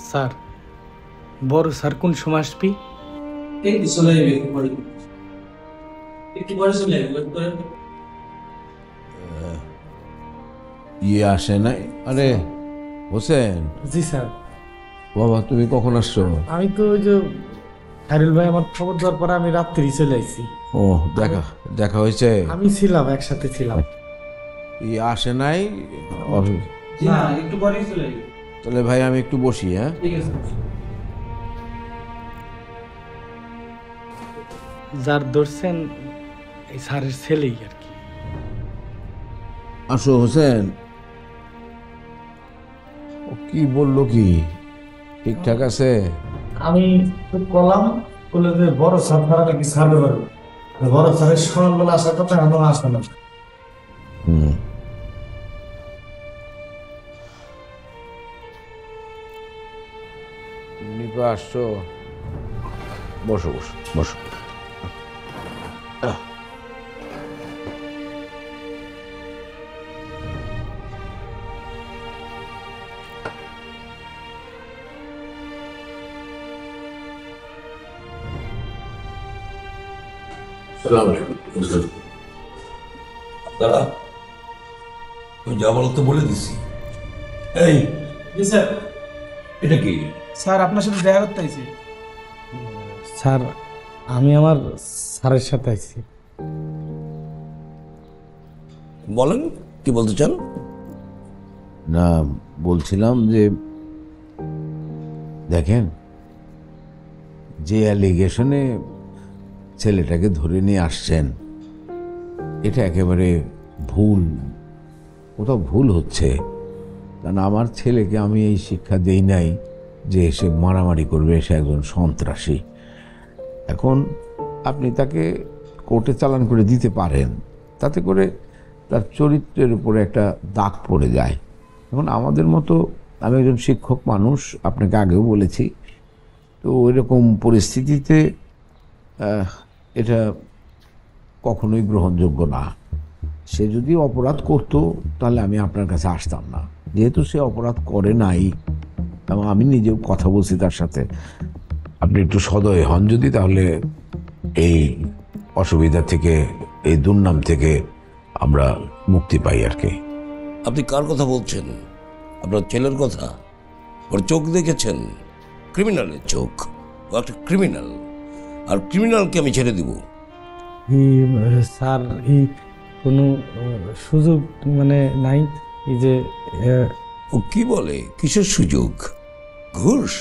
Sir, বড় sir কোন সময় আসবি? এই তো চলে যাবে একটু পরে চলে যাবে wait করেন। আসে নাই। আরে হোসেন, জি স্যার। বাবা তুমি কখন আসছো? আমি তো ওই যে খায়রুল ভাই আমার খবর দেওয়ার পরে আমি রাত্রি চলে আইছি। ও, দেখা দেখা হয়েছে? আমি ছিলাম, একসাথে ছিলাম। আসে নাই? জি না একটু পরেই চলে যাবে। তাহলে ভাই আমি একটু বসি, হ্যাঁ? ঠিক আছে। যার ধরছেন এই স্যারের ছেলেই আর কি। আসো হোসেন। ও কি বললো, কি ঠিকঠাক আছে? আমি তো বললাম, বলে যে বড় স্যার ছাড়া নাকি ছাড়বে পারবো, বড় স্যারের সকালবেলা আসার কথা এখনো আসবে না। হুম। নিপা আসছো? বসো বসো বসো। সালাম আলাইকুম। দাদা, তুমি যা বলো তো বলে দিছি। এই, জি স্যার। এটা কি? স্যার আপনার সাথে দেখা করতে আইছি। স্যার, আমি আমার স্যারের সাথে আইছি। বলেন, কি বলতে চান? না, বলছিলাম যে দেখেন, যে অ্যালিগেশনে ছেলেটাকে ধরে নিয়ে আসছেন এটা একেবারে ভুল। কোথাও ভুল হচ্ছে। কারণ আমার ছেলেকে আমি এই শিক্ষা দেই নাই যে সে মারামারি করবে, সে একজন সন্ত্রাসী। এখন আপনি তাকে কোর্টে চালান করে দিতে পারেন, তাতে করে তার চরিত্রের উপরে একটা দাগ পড়ে যায়। এখন আমাদের মতো, আমি একজন শিক্ষক মানুষ, আপনাকে আগেও বলেছি, তো এরকম পরিস্থিতিতে এটা কখনোই গ্রহণযোগ্য না। সে যদি অপরাধ করত তাহলে আমি আপনার কাছে আসতাম না। যেহেতু সে অপরাধ করে নাই এবং আমি নিজেও কথা বলছি তার সাথে, আপনি একটু সদয় হন যদি, তাহলে এই অসুবিধা থেকে, এই দুর্নাম থেকে আমরা মুক্তি পাই আর কি। আপনি কার কথা বলছেন? আপনার ছেলের কথা? ওর চোখ দেখেছেন? ক্রিমিনালের চোখ। ও একটা ক্রিমিনাল, আর ক্রিমিনালকে আমি ছেড়ে দিব? স্যার, এই কোনো সুযোগ মানে নাই। এই যে ও কি বলে? কিসের সুযোগ? ঘুষ?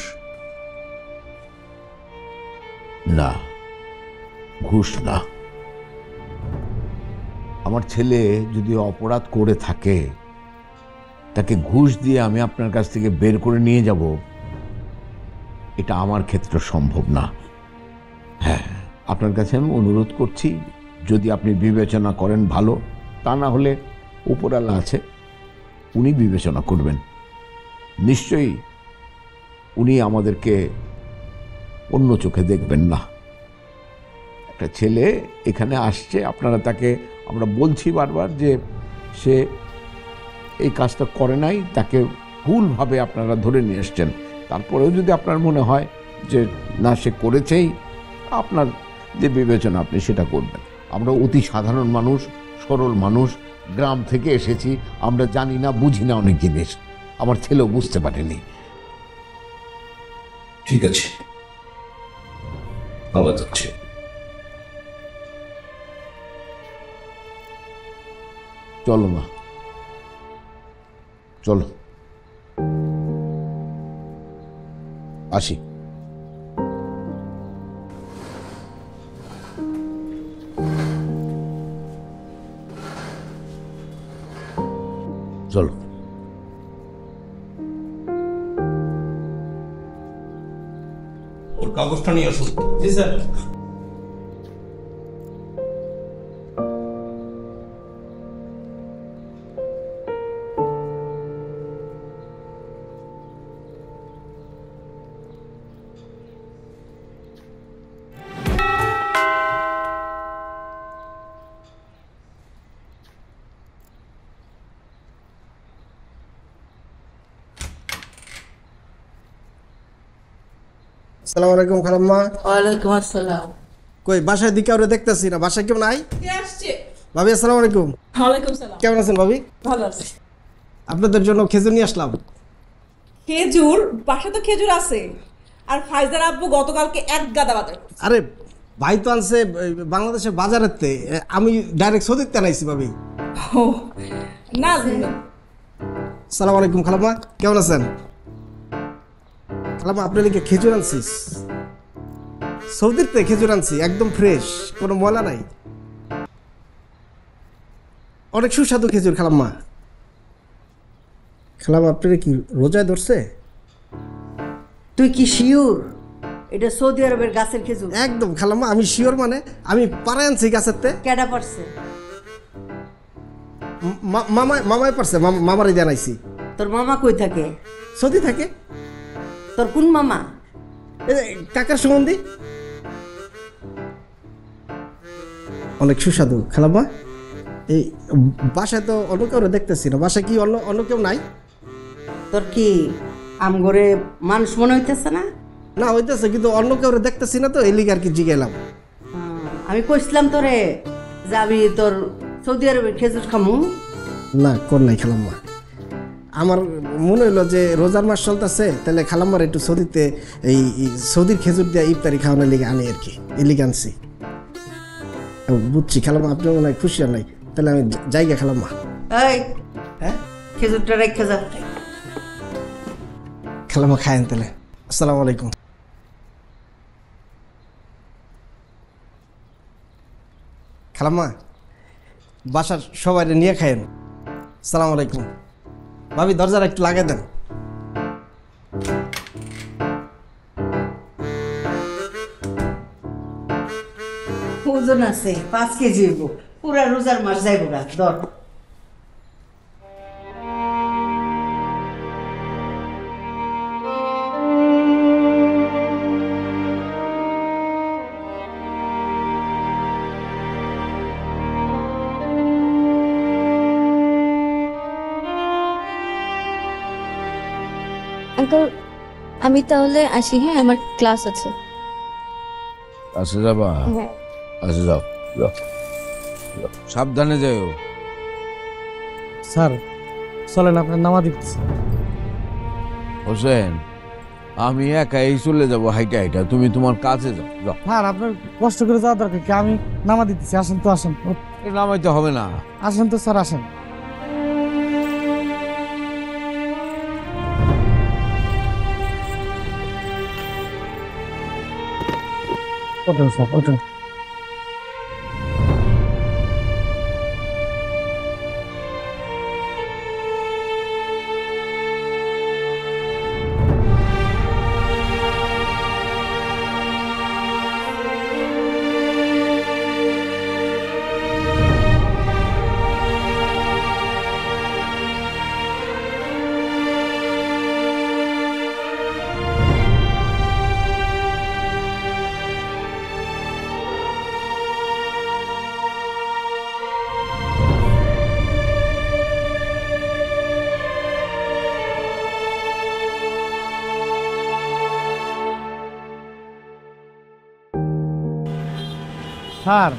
না, ঘুষ না। আমার ছেলে যদি অপরাধ করে থাকে, তাকে ঘুষ দিয়ে আমি আপনার কাছ থেকে বের করে নিয়ে যাব, এটা আমার ক্ষেত্রে সম্ভব না। হ্যাঁ, আপনার কাছে আমি অনুরোধ করছি, যদি আপনি বিবেচনা করেন ভালো, তা না হলে উপরালা আছে, উনি বিবেচনা করবেন। নিশ্চয়ই উনি আমাদেরকে অন্য চোখে দেখবেন না। একটা ছেলে এখানে আসছে, আপনারা তাকে, আমরা বলছি বারবার যে সে এই কাজটা করে নাই, তাকে ভুলভাবে আপনারা ধরে নিয়ে এসছেন। তারপরেও যদি আপনার মনে হয় যে না, সে করেছেই, আপনার যে বিবেচনা আপনি সেটা করবেন। আমরা অতি সাধারণ মানুষ, সরল মানুষ, গ্রাম থেকে এসেছি, আমরা জানি না, বুঝি না অনেক জিনিস। আমার ছেলেও বুঝতে পারেনি। ঠিক আছে, ভাবা যাচ্ছে। চলো মা, চলো, আসি। চলো। ওর কাগজটা নিয়ে আসুন। জি স্যার। আসসালামু আলাইকুম খালাম্মা। ওয়ালাইকুম আসসালাম। কই বাসায় দিকে ওরে দেখতেছি না, বাসায় কেউ নাই? কে আসছে? ভাবি আসসালামু আলাইকুম। ওয়ালাইকুম সালাম। কেমন আছেন ভাবি? ভালো আছে। আপনাদের জন্য খেজুর নিয়ে আসলাম। খেজুর? বাসা তো খেজুর আছে। আর ফাইজার আব্বু গতকালকে এক গাদা বাজার করছে। আরে ভাই তো আনছে বাংলাদেশের বাজারেতে, আমি ডাইরেক্ট সৌদিতে আনাইছি ভাবি। ও না, আসসালামু আলাইকুম খালাম্মা, কেমন আছেন? খালাম্মা আপনার লিখে খেজুর আনছিস, সৌদিতে খেজুর আনছি, একদম ফ্রেশ, কোনো ময়লা নাই, অনেক সুস্বাদু খেজুর খালাম্মা। খালাম্মা আপনার কি রোজায় ধরছে? তুই কি শিওর এটা সৌদি আরবের গাছের খেজুর? একদম খালাম্মা, আমি শিওর, মানে আমি পাড়ায় আনছি গাছেরতে। কেডা পারছে? মামাই পারছে, মামারই জানাইছি। তোর মামা কই থাকে? সৌদি থাকে। তোর কোন মামা? কাকার সম্বন্ধী। অনেক সুস্বাদু খালাম্মা। এই বাসায় তো অন্য কেউ দেখতেছি না, বাসায় কি অন্য কেউ নাই? তোর কি আমগরে মানুষ মনে হইতেছে না? না হইতেছে, কিন্তু অন্য কেউ দেখতেছি না, তো এই লিগে আর কি জিগেলাম। আমি কইছিলাম তোরে যে আমি তোর সৌদি আরবের খেজুর খামু। না কর নাই খালাম্মা, আমার মনে হইলো যে রোজার মাস চলতেছে, তাহলে খালাম্মার একটু সৌদিতে এই সৌদির খেজুর দিয়ে ইফতারি খাওয়ানোর লিগে আনি আর কি, এই লিগে আনছি। বুঝছি খালাম্মা, আপনি মনে হয় খুশি আর নাই, তাহলে আমি যাইগা খালাম্মা। এই হ্যাঁ খেজুরটা রেখে যা। খালাম্মা খায়েন তাহলে। আসসালামু আলাইকুম। খালাম্মা বাসার সবাই নিয়ে খায়েন। আসসালামু আলাইকুম। ভাবি দরজাটা একটু লাগিয়ে দেন। ওজন আছে 5 কেজি হইব, পুরা রোজার মাস যাইব গা। ধর। আঙ্কেল আমি তাহলে আসি, হ্যাঁ আমার ক্লাস আছে। আচ্ছা যাবা? হ্যাঁ। আচ্ছা যাও যাও যাও। সাবধানে যাও। স্যার চলেন আপনার নামাজ দিচ্ছি। হোসেন আমি একাই চলে যাবো হাইটা হাইটা, তুমি তোমার কাছে যাও যাও। স্যার আপনার কষ্ট করে যাওয়া দরকার কি, আমি নামাজ দিতেছি, আসেন তো আসেন। এ নামাইতে হবে না। আসেন তো স্যার, আসেন। ওঠেন স্যার, ওঠেন। স্যার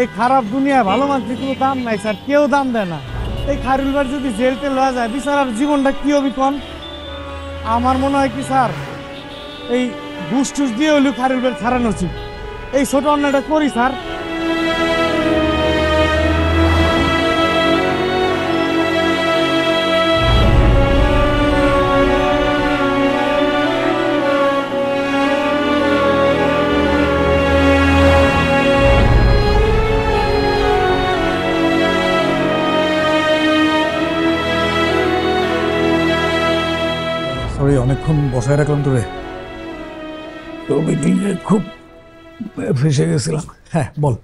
এই খারাপ দুনিয়ায় ভালো মানুষের কোনো দাম নাই স্যার, কেউ দাম দেয় না। এই খারুলবার যদি জেলতে লওয়া যায়, বিচারার জীবনটা কি হবে কোন? আমার মনে হয় কি স্যার, এই ঘুষ টুস দিয়ে হইলেও খারুলবার ছাড়ানো উচিত। এই ছোট অন্যায়টা করি স্যার। সরি অনেকক্ষণ বসায় রাখলাম তোরে, তো মিটিংয়ে খুব ফেসে গেছিলাম। হ্যাঁ বল।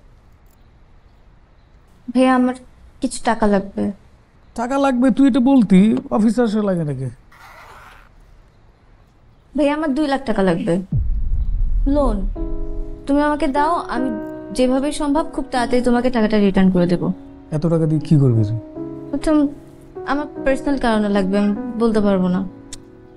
ভাইয়া আমার কিছু টাকা লাগবে। টাকা লাগবে তুই এটা বলতি, অফিসার সে লাগে নাকি? ভাইয়া আমার 2 লাখ টাকা লাগবে, লোন। তুমি আমাকে দাও, আমি যেভাবে সম্ভব খুব তাড়াতাড়ি তোমাকে টাকাটা রিটার্ন করে দেবো। এত টাকা দিয়ে কি করবি তুই? প্রথম আমার পার্সোনাল কারণে লাগবে, আমি বলতে পারবো না।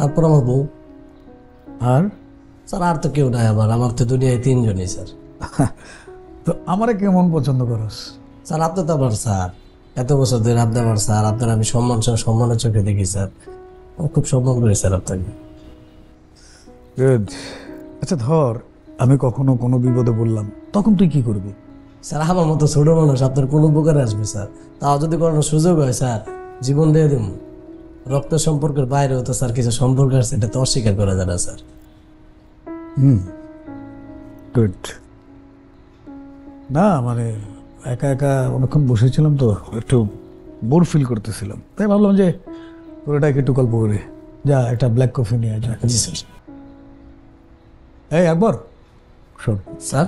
তারপর আমার বউ। আর স্যার আর তো কেউ নাই আমার তো দুনিয়ায় 3 জনই স্যার। তো আমারে কেমন পছন্দ করস? স্যার আপনি তো আমার স্যার, এত বছর ধরে আপনি আমার স্যার, আপনার আমি সম্মানের চোখে দেখি স্যার, আমি খুব সম্মান করি স্যার আপনাকে। গুড। আচ্ছা ধর আমি কখনো কোনো বিপদে বললাম, তখন তুই কি করবি? স্যার আমার মতো ছোট মানুষ আপনার কোনো উপকারে আসবে স্যার, তাও যদি কোনো সুযোগ হয় স্যার জীবন দিয়ে দেব। রক্ত সম্পর্কের বাইরেও তো স্যার কিছু সম্পর্ক আছে, এটা তো অস্বীকার করা যায় না স্যার। গুড। না মানে একা একা অনেকক্ষণ বসেছিলাম তো একটু বোর ফিল করতেছিলাম, তাই ভাবলাম যে তোর এটাকে একটু গল্প করে যা একটা ব্ল্যাক কফি নিয়ে যা। জি স্যার। এই একবার শোন স্যার,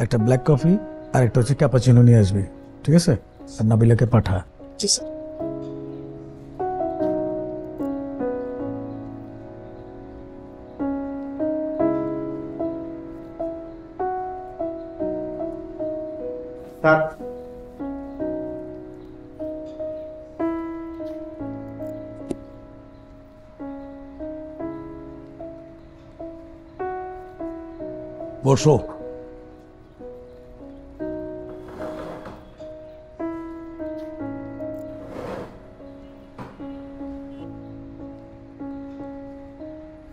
একটা ব্ল্যাক কফি আর একটা হচ্ছে ক্যাপাচিনো নিয়ে আসবি, ঠিক আছে? আর নাবিলাকে পাঠা। জি স্যার। বসো।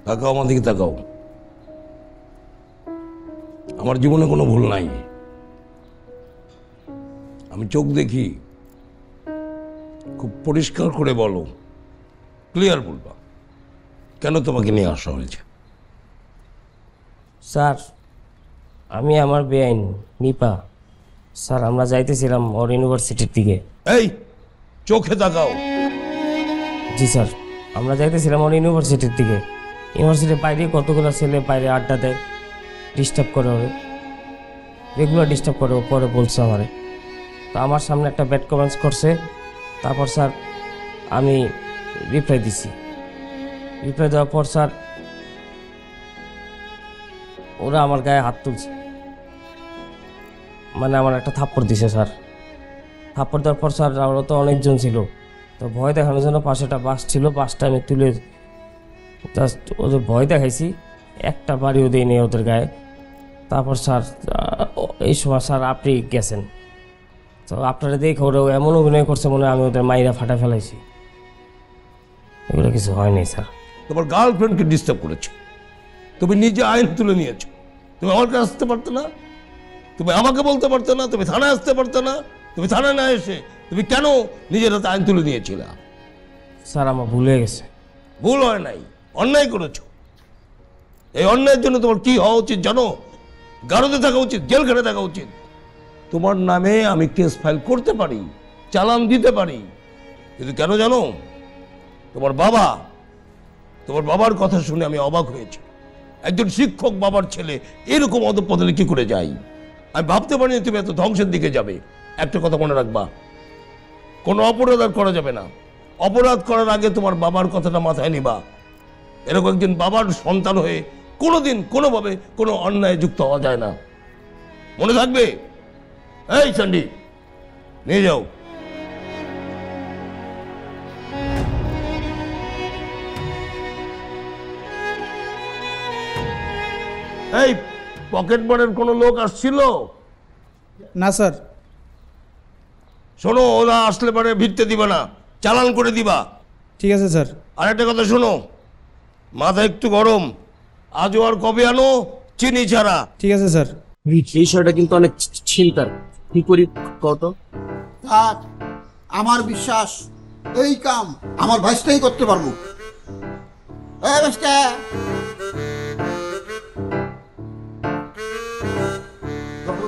তাকাও আমার দিকে, তাকাও। আমার জীবনে কোনো ভুল নাই, আমি চোখ দেখি। খুব পরিষ্কার করে বলো, ক্লিয়ার বলবা কেন তোমাকে নিয়ে আসা হয়েছে। স্যার আমি আমার বেআইন নিপা স্যার, আমরা যাইতেছিলাম ওর ইউনিভার্সিটির দিকে। এই চোখে তাকাও। জি স্যার, আমরা যাইতেছিলাম ওর ইউনিভার্সিটির দিকে। ইউনিভার্সিটির বাইরে কতগুলো ছেলে বাইরে আড্ডা দেয়, ডিস্টার্ব করে ওরে, রেগুলার ডিস্টার্ব করে। ও পরে বলছে আমারে, তো আমার সামনে একটা ব্যাড কমেন্টস করছে। তারপর স্যার আমি রিপ্লাই দিছি। রিপ্লাই দেওয়ার পর স্যার ওরা আমার গায়ে হাত তুলছে, মানে আমার একটা থাপ্পড় দিছে স্যার। থাপ্পড় দেওয়ার পর স্যার ওরা তো অনেকজন ছিল, তো ভয় দেখানোর জন্য পাশে একটা বাস ছিল, বাসটা আমি তুলে জাস্ট ওদের ভয় দেখাইছি, একটা বাড়িও দিইনি ওদের গায়ে। তারপর স্যার এই সময় স্যার আপনি গেছেন, তো আপনারা দেখে ওরা এমন অভিনয় করছে মনে হয় আমি ওদের মাইরা ফাটা ফেলাইছি। এগুলো কিছু হয়নি স্যার। তোমার গার্লফ্রেন্ডকে ডিস্টার্ব করেছো, তুমি নিজে আইন তুলে নিয়েছো। তুমি আমার কাছে আসতে পারতো না? তুমি আমাকে বলতে পারতো না? তুমি থানায় আসতে পারতো না? তুমি থানায় না এসে তুমি কেন নিজের হাতে আইন তুলে নিয়েছিলে? স্যার আমার ভুল হয়ে গেছে। ভুল হয় নাই, অন্যায় করেছো। এই অন্যায়ের জন্য তোমার কি হওয়া উচিত জানো? গারদে থাকা উচিত, জেলখানে থাকা উচিত। তোমার নামে আমি কেস ফাইল করতে পারি, চালান দিতে পারি, কিন্তু কেন জানো? তোমার বাবার কথা শুনে আমি অবাক হয়েছি। একজন শিক্ষক বাবার ছেলে এরকম অধঃপতনে কি করে যায়? আমি ভাবতে পারিনি তুমি এত ধ্বংসের দিকে যাবে। একটা কথা মনে রাখবা, কোনো অপরাধ আর করা যাবে না। অপরাধ করার আগে তোমার বাবার কথাটা মাথায় নিবা। এরকম একজন বাবার সন্তান হয়ে কোনোদিন কোনোভাবে কোনো অন্যায় যুক্ত হওয়া যায় না, মনে থাকবে। এই চান্ডি, নিয়ে যাও। এই পকেট মারের কোনো লোক আসছিল? না স্যার। শোনো, ওরা আসলে পরে ভিড়তে দিবা না, চালান করে দিবা। ঠিক আছে স্যার। আর একটা কথা শোনো, মাথা একটু গরম, আজও আর কবে আনো চিনি ছাড়া। ঠিক আছে স্যার। বিষয়টা কিন্তু অনেক চিন্তার, কি করি কত? স্যার আমার বিশ্বাস এই কাম আমার ভাইসটাই করতে পারবো।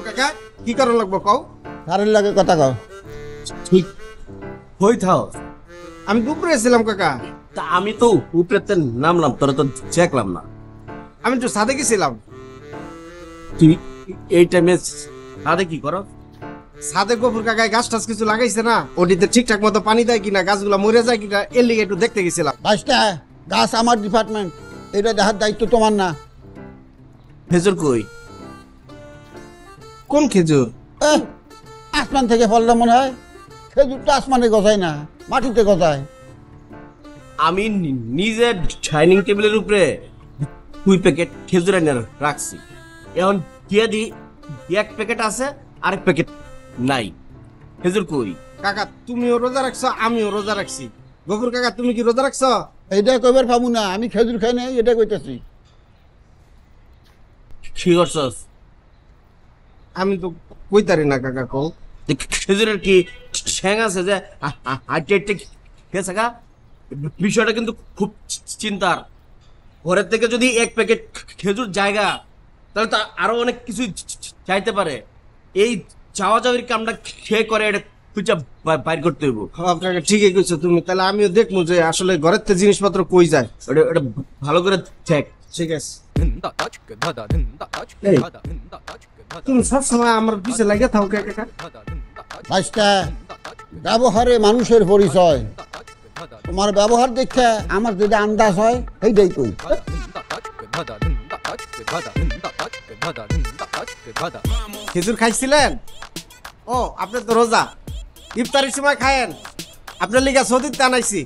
কাকা কি কারণ লাগবো কও? কারণ লাগে কথা কও। ঠিক হই থাও। আমি উপরে ছিলাম কাকা। তা আমি তো উপরে নামলাম, তোরা তো দেখলাম না। আমি তো সাদে গেছিলাম। তুই এই টাইমে সাদে কি করো? সাদে গফুর কাকায় গাছ টাছ কিছু লাগাইছে না, ওটিতে ঠিকঠাক মতো পানি দেয় কিনা, গাছগুলা মরে যায় কিনা, এর লিগে একটু দেখতে গেছিলাম। গাছটা গাছ আমার ডিপার্টমেন্ট, এটা দেখার দায়িত্ব তোমার না। খেজুর কই? কোন খেজুর? আসমান থেকে ফলটা মনে হয়। খেজুর তো আসমানে গজায় না, মাটিতে গজায়। আমি নিজে ডাইনিং টেবিলের উপরে 2 প্যাকেট খেজুর এনে রাখছি। এখন দিয়ে দি 1 প্যাকেট আছে, আরেক প্যাকেট নাই। খেজুর কই? কাকা তুমিও রোজা রাখছো, আমিও রোজা রাখছি। গফুর কাকা তুমি কি রোজা রাখছো? এইটা কইবার পাবো না, আমি খেজুর খাই নাই, এটা কইতাছি। কি করছস? আমি তো কইতারি না কাকা। কও খেজুরের কি ঠ্যাং আছে যে হাইটে খেয়েছে? কা বিষয়টা কিন্তু খুব চিন্তার। ঘরের থেকে যদি 1 প্যাকেট খেজুর জায়গা, তাহলে তো আরো অনেক কিছু চাইতে পারে। এই চাওয়া চাওয়ির কামটা খেয়ে করে এটা খুঁজা বাইর করতে হইব। কাকা ঠিকই কইছো তুমি। তাহলে আমিও দেখবো যে আসলে ঘরের থেকে জিনিসপত্র কই যায়, এটা ভালো করে চেক। ঠিক আছে। তুমি সবসময় আমার পিছে লাগিয়ে থাকো কাকা। ভাইস্তা, ব্যবহারে মানুষের পরিচয়। তোমার ব্যবহার দেখে আমার যেটা আন্দাজ হয় সেইটাই কই। খেজুর খাইছিলেন? ও আপনি তো রোজা, ইফতারের সময় খায়েন। আপনার লিগা সৌদিতে আনাইছি।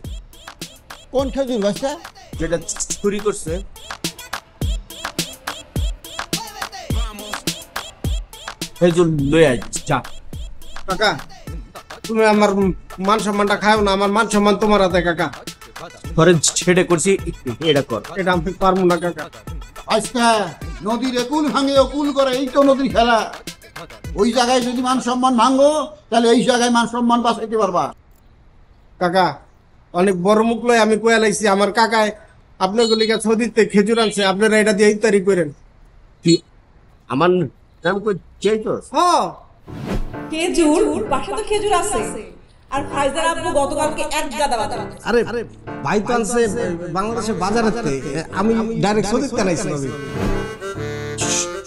কোন খেজুর ভাইস্তা? যেটা চুরি করছে। খেজুর লই আই যা। কাকা তুমি আমার মান সম্মানটা খাও না, আমার মান সম্মান তোমার হাতে কাকা। ঘরে ছেড়ে করছি, এটা কর। এটা আমি পারবো না কাকা। আজকে নদীর একুল ভাঙে অকুল করে, এই তো নদীর খেলা। ওই জায়গায় যদি মান সম্মান ভাঙো, তাহলে এই জায়গায় মান সম্মান বাঁচাইতে পারবা। কাকা অনেক বড় মুখ লয় আমি কয়ে লাইছি। আমার কাকায় আপনার গলিকা সৌদিতে খেজুর আনছে, আপনারা এটা দিয়ে ইফতারি করেন। আমার নাম কই চাইতো? খেজুর বাসা তো খেজুর আছে, আর ফাইজার আব্বু গতকালকে এক গাদা বাজার। আরে ভাই তো আনছে বাংলাদেশের বাজারেতে, আমি ডাইরেক্ট সৌদিতে আনাইছি।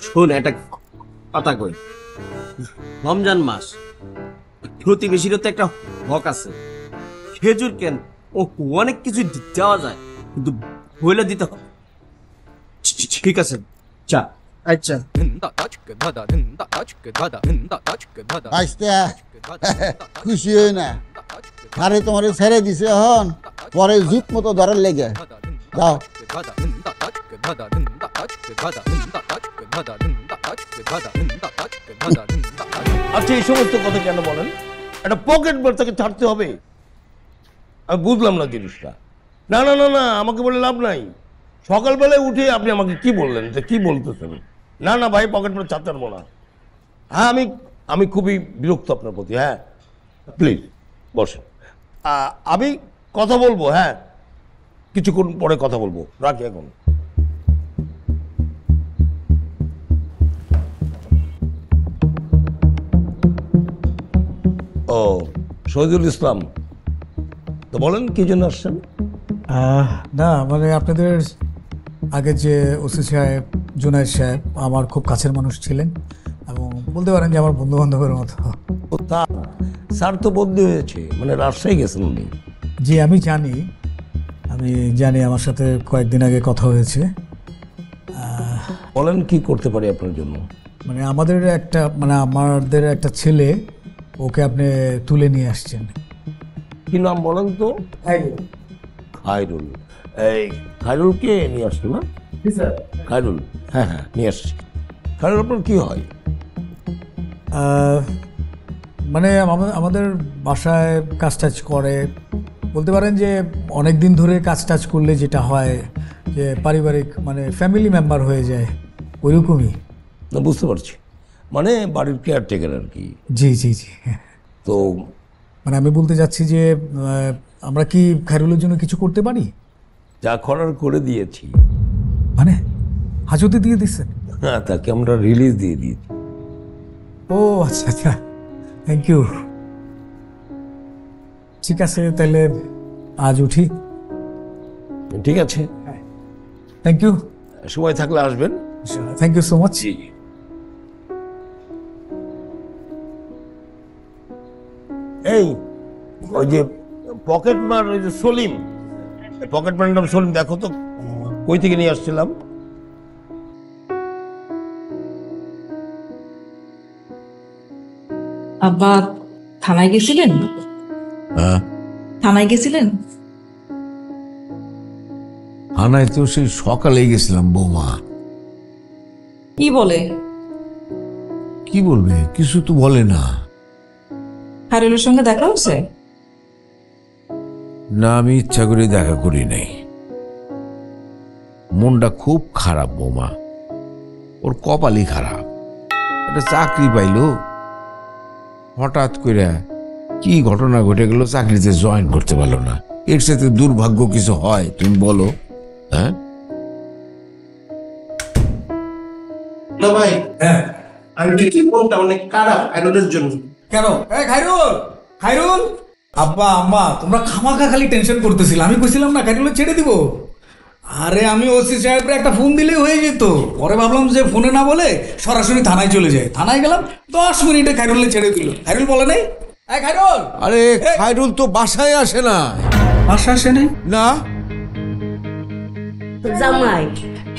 শোন একটা কথা কই, রমজান মাস, প্রতিবেশীরও তো একটা হক আছে। খেজুর কেন ও অনেক কিছু দেওয়া যায়, কিন্তু বইলে দিতে হবে। ঠিক আছে চা। আচ্ছা খুশি হই না, আরে তোমার ছেড়ে দিছে, হন পরে জুত মতো ধরার লেগে যাও। আচ্ছা এই সমস্ত কথা কেন বলেন? একটা পকেট মার তাকে ছাড়তে হবে? আমি বুঝলাম না জিনিসটা। না না না না, আমাকে বলে লাভ নাই। সকালবেলায় উঠে আপনি আমাকে কি বললেন, যে কি বলতেছেন? না না ভাই, পকেট মার ছাড়তে পারবো না। হ্যাঁ আমি খুবই বিরক্ত আপনার প্রতি। হ্যাঁ প্লিজ বসেন, আমি কথা বলবো। হ্যাঁ কিছুক্ষণ পরে কথা বলবো, রাখি এখন। ও শহীদুল ইসলাম, তো বলেন কি জন্য আসছেন? না মানে আপনাদের আগে যে ওসি সাহেব জুনায়েদ সাহেব আমার খুব কাছের মানুষ ছিলেন, এবং বলতে পারেন যে আমার বন্ধু বান্ধবের মতো। স্যার তো বদলি হয়েছে, মানে রাজশাহী গেছেন উনি। জি আমি জানি, আমার সাথে কয়েকদিন আগে কথা হয়েছে। বলেন কি করতে পারি আপনার জন্য? মানে আমাদের একটা ছেলে, ওকে আপনি তুলে নিয়ে আসছেন। কি নাম বলেন তো? খায়রুল। এই খায়রুলকে নিয়ে আসছো না? খায়রুল, হ্যাঁ হ্যাঁ নিয়ে আসছি। খায়রুল আপনার কি হয়? মানে আমাদের বাসায় কাজ টাজ করে, বলতে পারেন যে অনেক দিন ধরে কাজ টাজ করলে যেটা হয় যে পারিবারিক মানে ফ্যামিলি মেম্বার হয়ে যায়, ওইরকমই। না বুঝতে পারছি, মানে বাড়ির কেয়ারটেকার আর কি। জি জি জি। তো মানে আমি বলতে চাচ্ছি যে আমরা কি খায়রুলের জন্য কিছু করতে পারি? যা করার করে দিয়েছি। মানে হাজতে দিয়ে দিচ্ছেন? হ্যাঁ, তাকে আমরা রিলিজ দিয়ে দিয়েছি। ও আচ্ছা আচ্ছা, থ্যাংক ইউ। ঠিক আছে তাহলে আজ উঠি। ঠিক আছে, থ্যাংক ইউ। সময় থাকলে আসবেন। Thank you so much. এই ওই যে পকেট মার, ওই যে সলিম, পকেট মার নাম সলিম, দেখো তো কই থেকে নিয়ে আসছিলাম। আব্বা থানায় গেছিলেন? থানায় গেছিলেন? থানায় তো সেই সকালে গেছিলাম বৌমা। কি বলে? কি বলবে, কিছু তো বলে না। খায়রুলের সঙ্গে দেখা হচ্ছে? না, আমি ইচ্ছা করে দেখা করি নাই। মনটা খুব খারাপ বৌমা, ওর কপালই খারাপ। একটা চাকরি পাইলো, হঠাৎ করে কি ঘটনা ঘটে গেল, চাকরিতে জয়েন করতে পারলো না। এর সাথে দুর্ভাগ্য কিছু হয় তুমি বলো? হ্যাঁ ভাই, হ্যাঁ আমি কি বলতে অনেক খারাপ খায়রুলের জন্য। কেন? খায়রুল, খায়রুল, আব্বা আম্মা তোমরা খামাখা খালি টেনশন করতেছিল। আমি কইছিলাম না খায়রুল ছেড়ে দিব। আরে আমি ওসি সাহেবরে একটা ফোন দিলেই হয়ে যেত। পরে ভাবলাম যে ফোনে না বলে সরাসরি থানায় চলে যায়। থানায় গেলাম, 10 মিনিটে খায়রুলে ছেড়ে দিল। খায়রুল বলে নাই খায়রুল। আরে খায়রুল তো বাসায় আসে না। বাসা আসে নাই? না। জামাই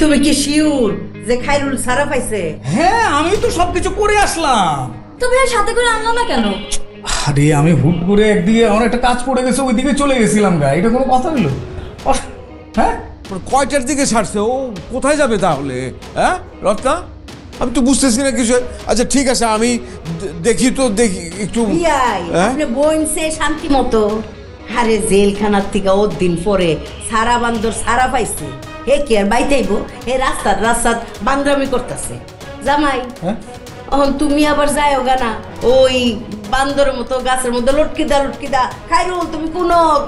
তুমি কি শিওর যে খায়রুল সারা পাইছে? হ্যাঁ, আমি তো সবকিছু করে আসলাম। তবে সাথে করে আনলো না কেন? আরে আমি হুট করে একদিকে আমার একটা কাজ পড়ে গেছে, ওইদিকে চলে গেছিলাম গা। এটা কোনো কথা হলো? হ্যাঁ, কয়টার দিকে ছাড়ছে? ও কোথায় যাবে তাহলে? হ্যাঁ রত্না, আমি তো বুঝতেছি না কিছু। আচ্ছা ঠিক আছে, আমি দেখি তো, দেখি একটু। আপনি বইনছে শান্তি মতো। আরে জেলখানার থেকে ওর দিন পরে সারা বান্দর সারা পাইছে। হে কি আর বাইতেইব? হে রাস্তার বান্দরামি করতেছে। জামাই এখন তুমি আবার যাও গানা ওই বান্দরের মতো গাছের মধ্যে লটকিদা। খায়রুল তুমি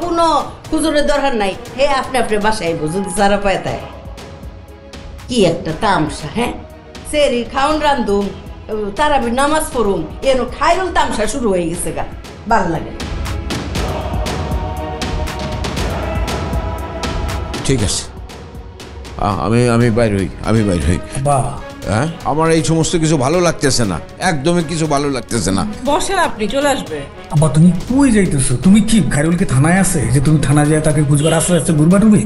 কোনো খুজুরের দরকার নাই। হে আপনি বাসায় আইব যদি সারা পায়। তাই কি একটা তামসা! হ্যাঁ, সেরি খাউন রান্ধুম, তারাবির নামাজ পড়ুম, এর খায়রুল তামসা শুরু হয়ে গেছে গা। ভাল লাগে। ঠিক আছে, আমি বাইর হই, হ্যাঁ আমার এই সমস্ত কিছু ভালো লাগতেছে না, একদমই কিছু ভালো লাগতেছে না। বসেন, আপনি চলে আসবে। আব্বা তুমি কই যাইতেছো? তুমি কি খায়রুলকে থানায় আছে যে তুমি থানা যায় তাকে খুঁজবার আস্তে আস্তে ঘুরবা তুমি?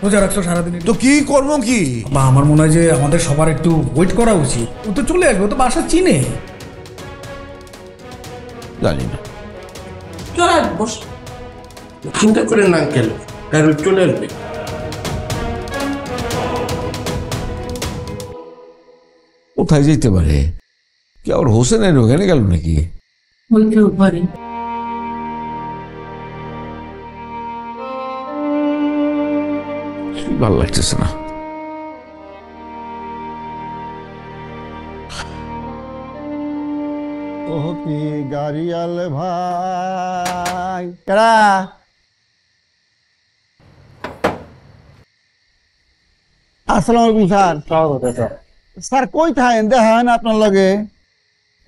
রোজা রাখছো সারাদিন, তো কি করবো কি? বা আমার মনে হয় যে আমাদের সবার একটু ওয়েট করা উচিত। ও তো চলে আসবে, ও তো বাসা চিনে। জানি না, চলে আসবে, চিন্তা করে না আঙ্কেল, খায়রুল চলে আসবে। কোথায় যেতে পারে? কি আর হোসেনের ওখানে গেল নাকি? ভালো লাগতেছে না। ওহতি গাড়িয়াল ভাই কেডা? আসসালামু আলাইকুম স্যার। স্যার কই থাকেন? দেখা হয় না আপনার লগে।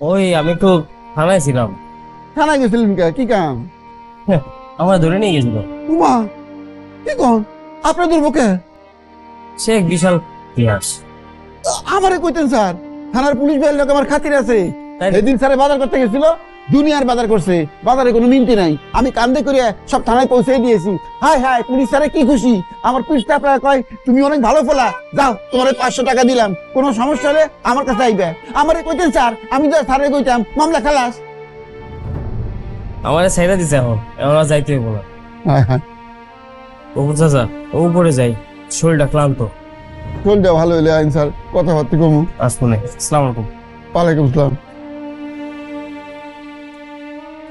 ওই আমি একটু থানায় ছিলাম। থানায় গেছিলেন কে? কি কাম? আমার ধরে নিয়ে গেছিল। উমা, কি কোন? আপনি ধরবো কে? সে এক বিশাল ইতিহাস। আমারে কইতেন স্যার, থানার পুলিশ ভাইয়ের লোক আমার খাতির আছে। এদিন স্যারে বাজার করতে গেছিল, দুনিয়ার বাজার করছে, বাজারে কোনো মিনতি নাই। আমি কান্দে করে সব থানায় পৌঁছে দিয়েছি। হায় হায়, পুলিশ স্যারে কি খুশি। আমার পুলিশ স্টাফরা কয় তুমি অনেক ভালো ফেলা, যাও তোমার 500 টাকা দিলাম, কোনো সমস্যা হলে আমার কাছে আইবে। আমারে কইতেন স্যার, আমি তো স্যারে কইতাম মামলা খালাস। আমার সাইডা দিছে, এখন যাইতে হইব না। ও চাচা, ও উপরে যাই, শরীরটা ক্লান্ত। শরীরটা ভালো হইলে আইন স্যার, কথাবার্তা কমু। আসবো। আসসালামু আলাইকুম। ওয়ালাইকুম আসসালাম।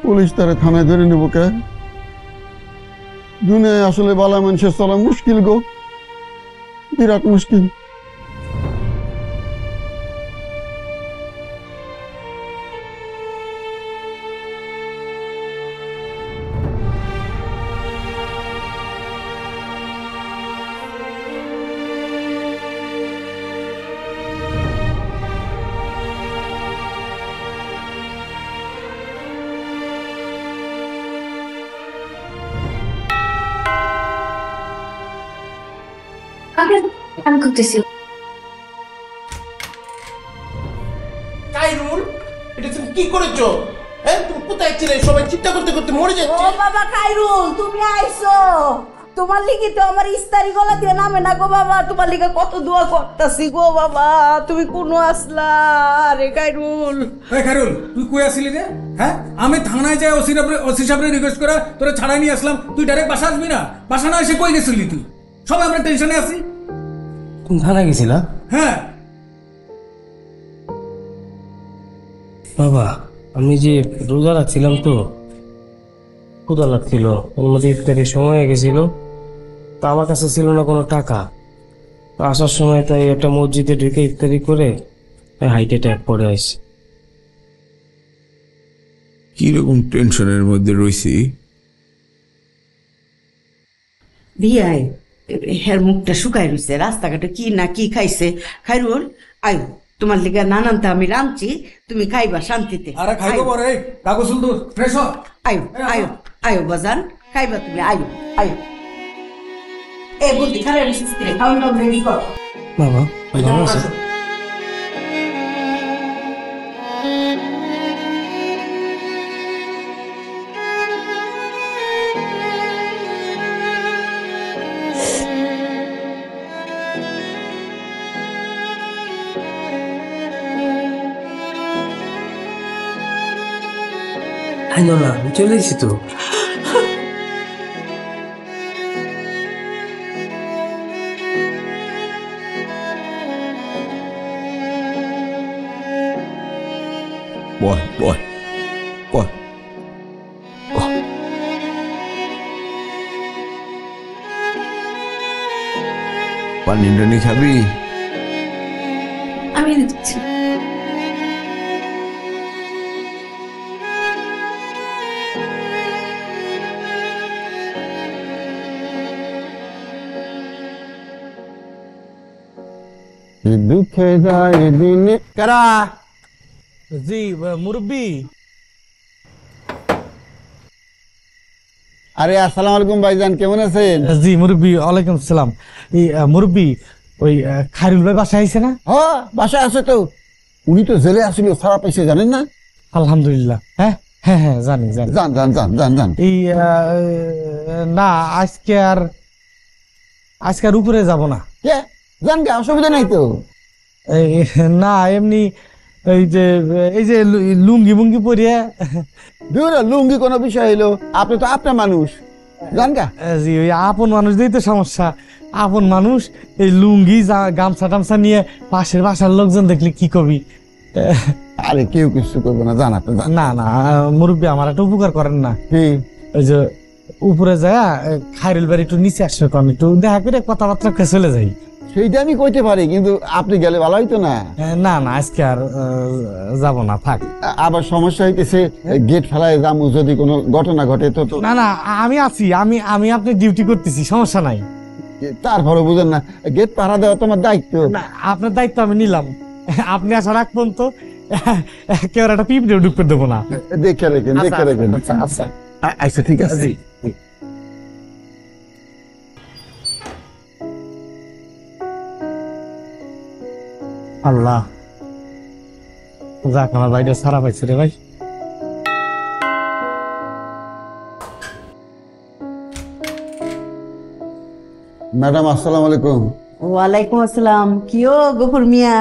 পুলিশ তারে থানায় ধরে নেব কে? দুনিয়ায় আসলে বালা মানুষের চলা মুশকিল গো, বিরাট মুশকিল। আমি খুঁজতেছি। খায়রুল, এটা তুমি কি করেছো? হ্যাঁ, তুমি কোথায় ছিলে? সবাই চিন্তা করতে করতে মরে যাচ্ছে। ও বাবা খায়রুল, তুমি আইছো। তোমার লিগে তো আমার ইস্তারি গলা দিয়ে নামে না গো বাবা। তোমার লিগে কত দোয়া করতেছি গো বাবা, তুমি কোন আসলা রে খায়রুল? খায়রুল তুই কই আসলি রে? হ্যাঁ, আমি থানায় যাই ওসি সাহেবের রিকোয়েস্ট করে তোরা ছাড়াই নিয়ে আসলাম, তুই ডাইরেক্ট বাসা আসবি না? বাসা না এসে কই গেছিলি তুই? সবাই আমরা টেনশনে আছি। তুমি থানা গেছিলা? হ্যাঁ বাবা, আমি যে রোজা রাখছিলাম তো, ক্ষুধা লাগছিল, ওর মধ্যে ইফতারির সময় হয়ে গেছিল, তো আমার কাছে ছিল না কোনো টাকা। তো আসার সময় তাই একটা মসজিদে ঢুকে ইফতারি করে হাইট অ্যাটাক পড়ে আসছে। কিরকম টেনশনের মধ্যে রয়েছি। বিয়াই হের মুখটা শুকাই রয়েছে, রাস্তাঘাটে কি না কি খাইছে। খাইরুল আয়ো, তোমার লিগা নানানটা আমি রাঁধছি, তুমি খাইবা শান্তিতে। আরে খাইবো পরে, কাগজ সুন্দর ফ্রেশ হ। আয়ো আয়ো আয়ো বাজান, খাইবা তুমি, আয়ো আয়ো। এ বুদ্ধি খারাপ খাওয়ান দাও, রেডি কর। বাবা ভালো আছে? না, আমি চলে এসেছি তো। বয় বয় বয়। পানি টানি খাবি? আমি দিচ্ছি। দুঃখে যায় দিনে কারা। জি মুরব্বি। আরে আসসালামু আলাইকুম ভাইজান, কেমন আছেন? জি মুরব্বি, ওয়ালাইকুম সালাম। এই মুরব্বি, ওই খায়রুল ভাই বাসায় আইছে না? হ্যাঁ বাসায় আছে তো। উনি তো জেলে আসছিল, ছাড়া পাইছে জানেন না? আলহামদুলিল্লাহ। হ্যাঁ হ্যাঁ হ্যাঁ জানি জানি। যান যান যান যান যান। এই না আজকে আর উপরে যাব না। কে জান গে, অসুবিধা নাই তো। না এমনি এই যে লুঙ্গি মুঙ্গি পরিয়ে। দূর, লুঙ্গি কোনো বিষয় হইলো, আপনি তো আপনার মানুষ, জান গা। জি ওই আপন মানুষ দিয়েই তো সমস্যা। আপন মানুষ এই লুঙ্গি গামছা টামছা নিয়ে পাশের বাসার লোকজন দেখলে কি কবি। আরে কেউ কিছু করবো না, জান আপনি। না না মুরব্বী, আমার একটা উপকার করেন না। ওই যে উপরে যায় খায়রুল বাড়ি একটু নিচে আসবে, কারণ একটু দেখা করে কথাবার্তা চলে যাই। সেইটা আমি কইতে পারি, কিন্তু আপনি গেলে ভালো হইতো না। না না আজকে আর যাব না, থাক। আবার সমস্যা হইতেছে, গেট ফেলায় যাবো যদি কোনো ঘটনা ঘটে তো। না না আমি আছি, আমি আপনি ডিউটি করতেছি, সমস্যা নাই। তারপরে বুঝেন না, গেট পাহারা দেওয়া তোমার দায়িত্ব। আপনার দায়িত্ব আমি নিলাম, আপনি আসার আগ পর্যন্ত কেউ একটা পিঁপড়ে ঢুকতে দেবো না। দেখে রেখেন, দেখে রেখেন। আচ্ছা আচ্ছা ঠিক আছে। আল্লাহ, যাক আমার ভাইটা সারা পাইছে রে ভাই। ম্যাডাম আসসালামু আলাইকুম। ওয়ালাইকুম আসসালাম। কিও গফুর মিয়া,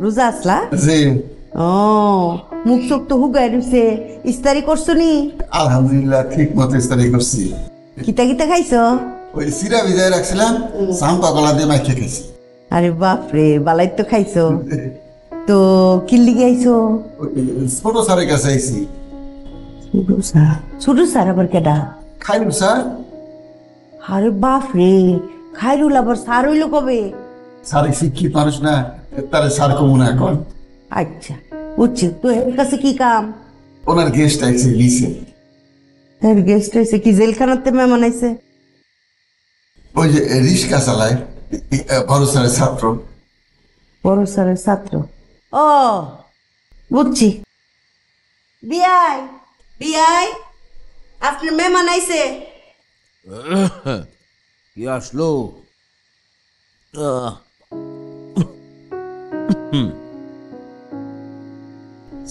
রোজা আসলা? জি। ও মুখ চোখ তো হুগাই রয়েছে, ইস্তারি করছো নি? আলহামদুলিল্লাহ ঠিক মতো ইস্তারি করছি। কিতা কিতা খাইছো? ওই সিরা ভিজায় রাখছিলাম, সাম্পা কলা দিয়ে মাইকে খাইছি। আরে বাপরে, বালাই তো খাইছো। তো কিল্লি গাইছো? ছোট স্যারের কাছে আইছি। ছোট স্যার আবার কেডা? খাইরুল স্যার। আরে বাপরে, খায়রুল আবার স্যার হইলো কবে? স্যারে শিক্ষিত মানুষ না, তারে স্যার কমু না এখন। আচ্ছা বুঝছি। তো এর কাছে কি কাম? ওনার গেস্ট আইছে লিসে। তার গেস্ট আইছে কি জেলখানাতে মেহমান আইছে? ওই যে রিস্কা চালায়, বড় স্যারের ছাত্র। বড় স্যারের ছাত্র? ও বুঝছি। বিয়াই বিয়াই, আপনার মেহমান আইছে। কি আসলো?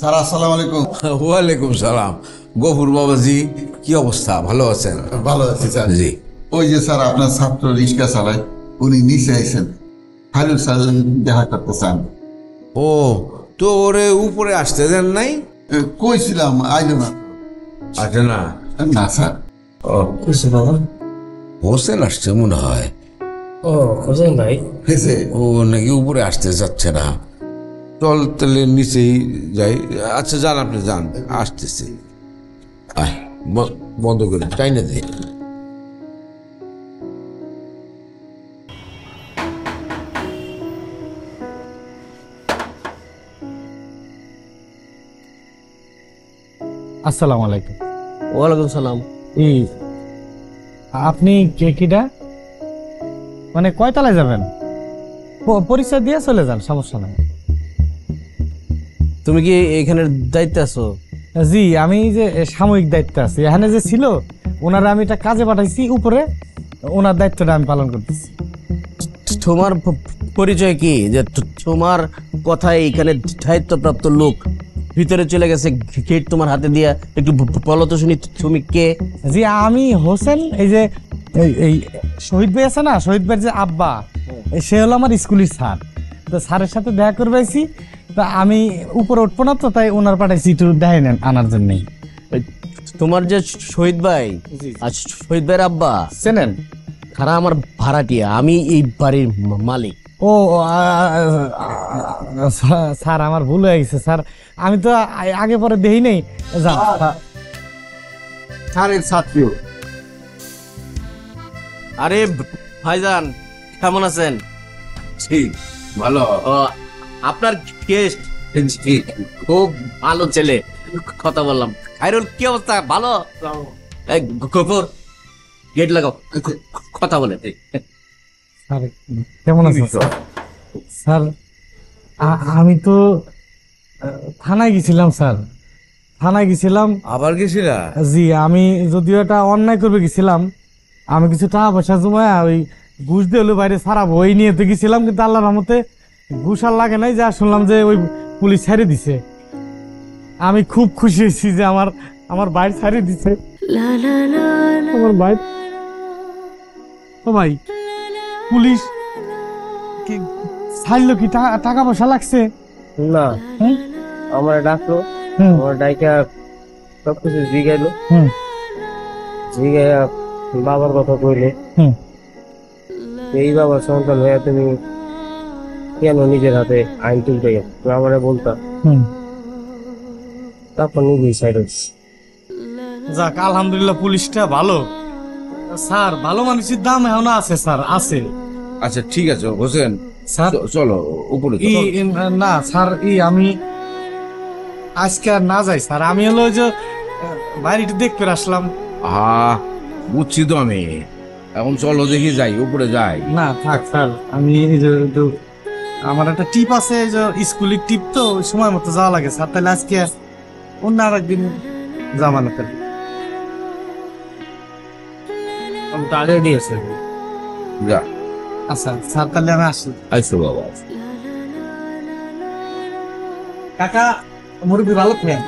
স্যার আসসালামু আলাইকুম। ওয়ালাইকুম সালাম। গফুর বাবাজি, কি অবস্থা? ভালো আছেন? ভালো আছি স্যার। জি। ওই যে স্যার আপনার ছাত্র রিস্কা চালায়, উনি নিচে আইছেন, খায়রুল স্যার দেখা করতে চান। ও তো ওরে উপরে আসতে দেন নাই? কইছিলাম, আইলো না। আসে না? না স্যার। ও বাবা, হোসেন আসছে মনে হয়। ও হোসেন ভাই, হয়েছে ও নাকি উপরে আসতে যাচ্ছে না। চল তাহলে নিচেই যাই। আচ্ছা যান, আপনি যান, আসতেছি। আয় বন্ধ করে চাই না দে। আসসালামু আলাইকুম। ওয়ালাইকুম সালাম। এই আপনি কে কিডা? মানে কয়তলায় যাবেন? পরিচয় দিয়ে চলে যান, সমস্যা নাই। তুমি কি এখানের দায়িত্বে আছো? জি, আমি যে সাময়িক দায়িত্বে আছি। এখানে যে ছিল ওনারা আমি একটা কাজে পাঠাইছি উপরে, ওনার দায়িত্বটা আমি পালন করতেছি। তোমার পরিচয় কি, যে তোমার কথায় এখানে দায়িত্বপ্রাপ্ত লোক ভিতরে চলে গেছে, গেট তোমার হাতে দিয়া? একটু বলো তো শুনি, তুমি কে? জি, আমি হোসেন। এই যে এই শহীদ ভাই আছে না, শহীদ ভাইয়ের যে আব্বা, সে হলো আমার স্কুলের স্যার। তো স্যারের সাথে দেখা করবে আইছি, তা আমি উপরে উঠবো না, তো তাই ওনার পাঠাইছি একটু দেখাই নেন আনার জন্যই। তোমার যে শহীদ ভাই আর শহীদ ভাইয়ের আব্বা চেনেন? খারা আমার ভাড়াটিয়া, আমি এই বাড়ির মালিক। ও স্যার, আমার ভুল হয়ে গেছে স্যার, আমি তো আগে পরে দেই নেই। স্যারের ছাত্রী। আরে ভাইজান, কেমন আছেন? ঠিক ভালো। আপনার গেস্ট খুব ভালো ছেলে, কথা বললাম। খায়রুল, কি অবস্থা? ভালো? এই গফর, গেট লাগাও, কথা বলে। স্যার কেমন আছেন? স্যার আমি তো থানায় গেছিলাম স্যার, থানায় গেছিলাম। আবার গেছিলা? জি, আমি যদিও এটা অন্যায় করবে গেছিলাম, আমি কিছু টাকা পয়সা জমায় ওই ঘুষ দিয়ে হলো বাইরে ছাড়াবো ওই নিয়ে তো গেছিলাম, কিন্তু আল্লাহর রহমতে ঘুষ আর লাগে নাই। যা শুনলাম যে ওই পুলিশ ছাড়ে দিছে, আমি খুব খুশি হয়েছি যে আমার বাইর ছাড়িয়ে দিছে। আমার বাইর, ও ভাই, পুলিশ কি ছাড়লো? কি টাকা পয়সা লাগছে? না, আমার ডাকলো, আমার ডাইকা সবকিছু জিগাইলো, জিগাইয়া বাবার কথা কইলে, এই বাবার সন্তান হয়ে তুমি কেন নিজের হাতে আইন তুলতে গেল? তুমি আমারে বলতা, তারপর নিজেই সাইড হচ্ছে। যাক, আলহামদুলিল্লাহ পুলিশটা ভালো স্যার, ভালো মানুষের দাম এখনো আছে স্যার, আছে। আচ্ছা ঠিক আছে হোসেন, স্যার চলো উপরে। না স্যার, আমি আজকে আর না যাই স্যার, আমি হলো যে বাইরে দেখতে আসলাম। বুঝছি তো আমি, এখন চলো দেখি যাই, উপরে যাই। না থাক স্যার, আমি আমার একটা টিপ আছে, স্কুলের টিপ, তো সময় মতো যাওয়া লাগে স্যার। তাহলে আজকে অন্য আর একদিন জামানো তাহলে আগে দিয়েছে। যা। আচ্ছা স্যার, তাহলে আমি আসি। আইসো বাবা। কাকা মুরব্বী ভালো থাকেন।